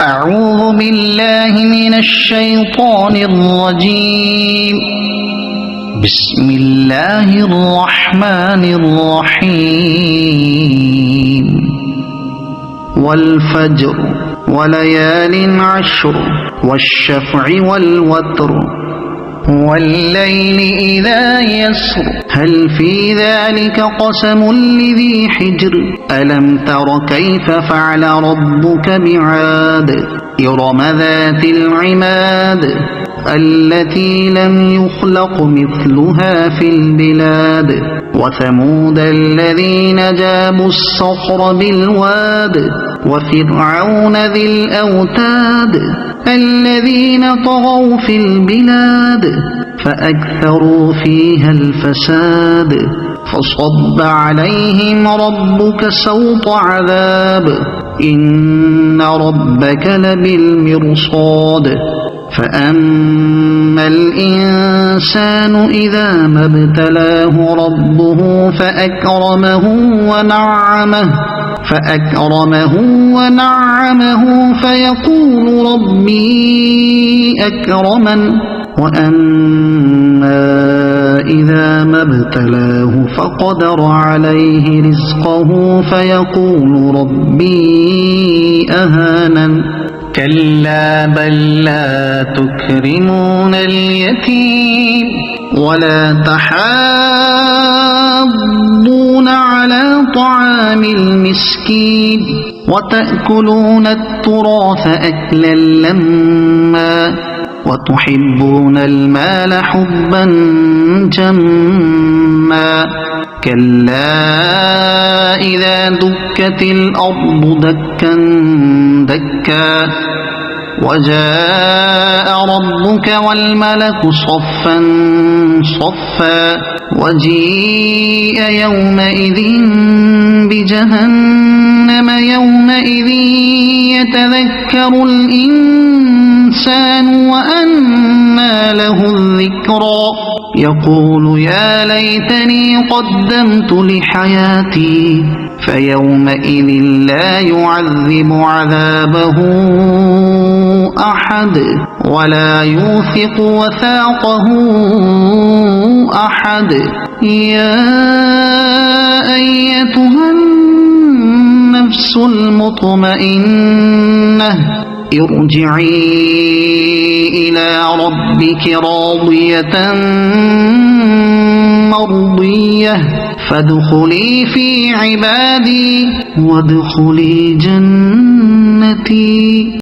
أعوذ بالله من الشيطان الرجيم. بسم الله الرحمن الرحيم. والفجر وليال عشر والشفع والوتر والليل إذا يسر هل في ذلك قسم لذي حجر ألم تر كيف فعل ربك بعاد إرم ذات العماد التي لم يخلق مثلها في البلاد وثمود الذين جابوا الصخر بالواد وفرعون ذي الأوتاد الذين طغوا في البلاد فأكثروا فيها الفساد فصب عليهم ربك سوط عذاب إن ربك لبالمرصاد فأما الإنسان إذا ما ابتلاه ربه فأكرمه ونعمه فيقول ربي أكرمن وأما إذا ما ابتلاه فقدر عليه رزقه فيقول ربي أهانن كلا بل لا تكرمون اليتيم ولا تحاضون على طعام المسكين وتأكلون التراث أكلا لما وتحبون المال حبا جما كلا إذا دكت الأرض دكا دكا وجاء ربك والملك صفا صفا وجيء يومئذ بجهنم يومئذ يتذكر الإنسان وأنى له الذكرى يقول يا ليتني قدمت لحياتي فيومئذ لا يعذب عذابه أحد ولا يوثق وثاقه أحد يا أيتها النفس المطمئنة ارجعي إلى ربك راضية مرضية فادخلي في عبادي وادخلي جنتي.